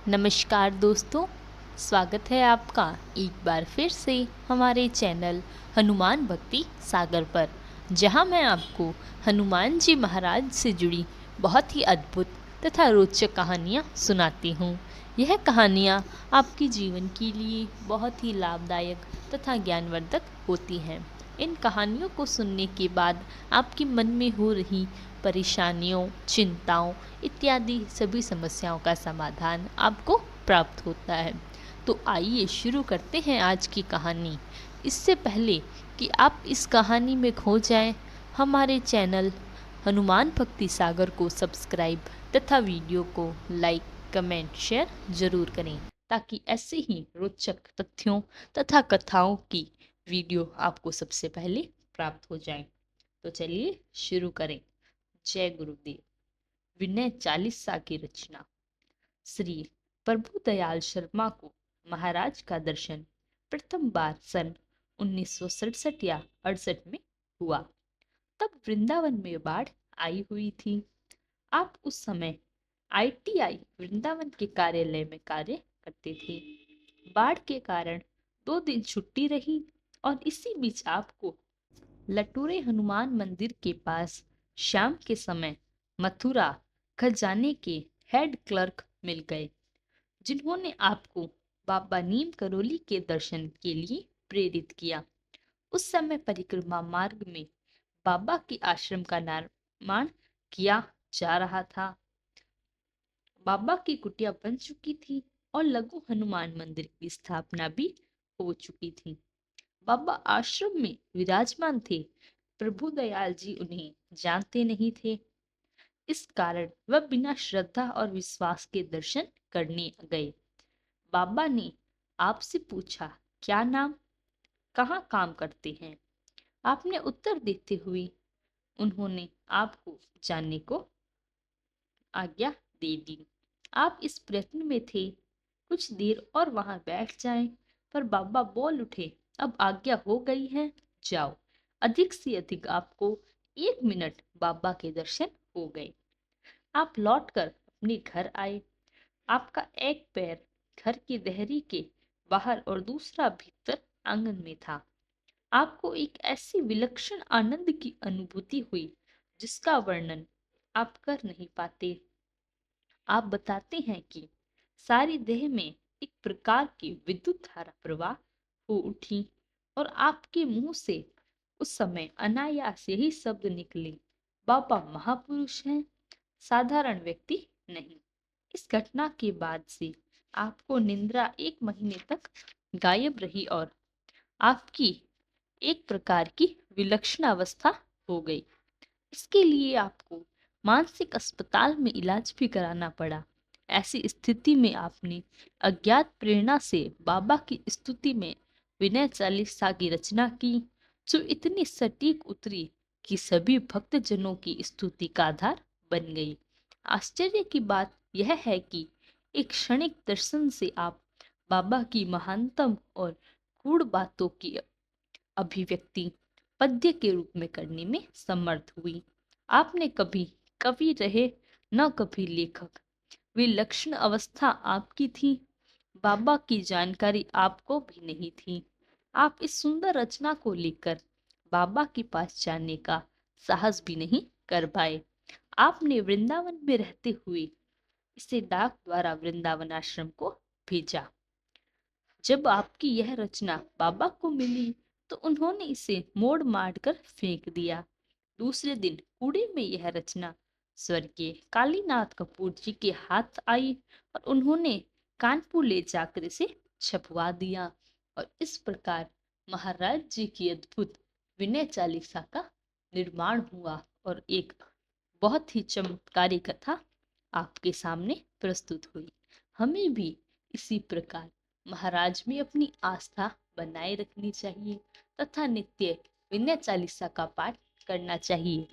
नमस्कार दोस्तों, स्वागत है आपका एक बार फिर से हमारे चैनल हनुमान भक्ति सागर पर, जहां मैं आपको हनुमान जी महाराज से जुड़ी बहुत ही अद्भुत तथा रोचक कहानियां सुनाती हूं। यह कहानियां आपके जीवन के लिए बहुत ही लाभदायक तथा ज्ञानवर्धक होती हैं। इन कहानियों को सुनने के बाद आपके मन में हो रही परेशानियों, चिंताओं इत्यादि सभी समस्याओं का समाधान आपको प्राप्त होता है। तो आइए शुरू करते हैं आज की कहानी। इससे पहले कि आप इस कहानी में खो जाएं, हमारे चैनल हनुमान भक्ति सागर को सब्सक्राइब तथा वीडियो को लाइक, कमेंट, शेयर जरूर करें, ताकि ऐसे ही रोचक तथ्यों तथा कथाओं की वीडियो आपको सबसे पहले प्राप्त हो जाए। तो चलिए शुरू करें। जय गुरुदेव। विनय चालीसा की रचना। श्री प्रभु दयाल शर्मा को महाराज का दर्शन प्रथम बार सन 1967 या 68 में हुआ। तब वृंदावन में बाढ़ आई हुई थी। आप उस समय ITI वृंदावन के कार्यालय में कार्य करते थे। बाढ़ के कारण 2 दिन छुट्टी रही और इसी बीच आपको लटूरे हनुमान मंदिर के पास शाम के समय मथुरा खजाने के हेड क्लर्क मिल गए, जिन्होंने आपको बाबा नीम करोली के दर्शन के लिए प्रेरित किया। उस समय परिक्रमा मार्ग में बाबा के आश्रम का निर्माण किया जा रहा था। बाबा की कुटिया बन चुकी थी और लघु हनुमान मंदिर की स्थापना भी हो चुकी थी। बाबा आश्रम में विराजमान थे। प्रभु दयाल जी उन्हें जानते नहीं थे। इस कारण वह बिना श्रद्धा और विश्वास के दर्शन करने गए। बाबा ने आपसे पूछा, क्या नाम, कहाँ काम करते हैं? आपने उत्तर देते हुए उन्होंने आपको जानने को आज्ञा दे दी। आप इस प्रयत्न में थे कुछ देर और वहां बैठ जाएं, पर बाबा बोल उठे, अब आज्ञा हो गई है, जाओ। अधिक से अधिक आपको 1 मिनट बाबा के दर्शन हो गए। आप लौटकर अपने घर आए। आपका एक पैर घर की देहरी के बाहर और दूसरा भीतर आंगन में था। आपको एक ऐसी विलक्षण आनंद की अनुभूति हुई जिसका वर्णन आप कर नहीं पाते। आप बताते हैं कि सारी देह में एक प्रकार की विद्युत धारा प्रवाह हो उठी और आपके मुंह से उस समय अनायास यही शब्द निकले, बाबा महापुरुष हैं, साधारण व्यक्ति नहीं। इस घटना के बाद से आपको निद्रा 1 महीने तक गायब रही और आपकी एक प्रकार की विलक्षण अवस्था हो गई। इसके लिए आपको मानसिक अस्पताल में इलाज भी कराना पड़ा। ऐसी स्थिति में आपने अज्ञात प्रेरणा से बाबा की स्तुति में विनय चालीसा की रचना की, जो इतनी सटीक उतरी कि सभी भक्तजनों की स्तुति का आधार बन गई। आश्चर्य की बात यह है कि एक क्षणिक दर्शन से आप बाबा की महानतम और गूढ़ बातों की अभिव्यक्ति पद्य के रूप में करने में समर्थ हुई। आपने कभी कवि रहे, न कभी लेखक। विलक्षण अवस्था आपकी थी। बाबा की जानकारी आपको भी नहीं थी। आप इस सुंदर रचना को लेकर बाबा के पास जाने का साहस भी नहीं कर पाए। आपने वृंदावन में रहते हुए इसे डाक द्वारा वृंदावन आश्रम को भेजा। जब आपकी यह रचना बाबा को मिली तो उन्होंने इसे मोड़ मार कर फेंक दिया। दूसरे दिन कूड़े में यह रचना स्वर्गीय कालीनाथ कपूर जी के हाथ आई और उन्होंने कानपुर ले जाकर इसे छपवा दिया और इस प्रकार महाराज जी की अद्भुत विनय चालीसा का निर्माण हुआ और एक बहुत ही चमत्कारी कथा आपके सामने प्रस्तुत हुई। हमें भी इसी प्रकार महाराज में अपनी आस्था बनाए रखनी चाहिए तथा नित्य विनय चालीसा का पाठ करना चाहिए।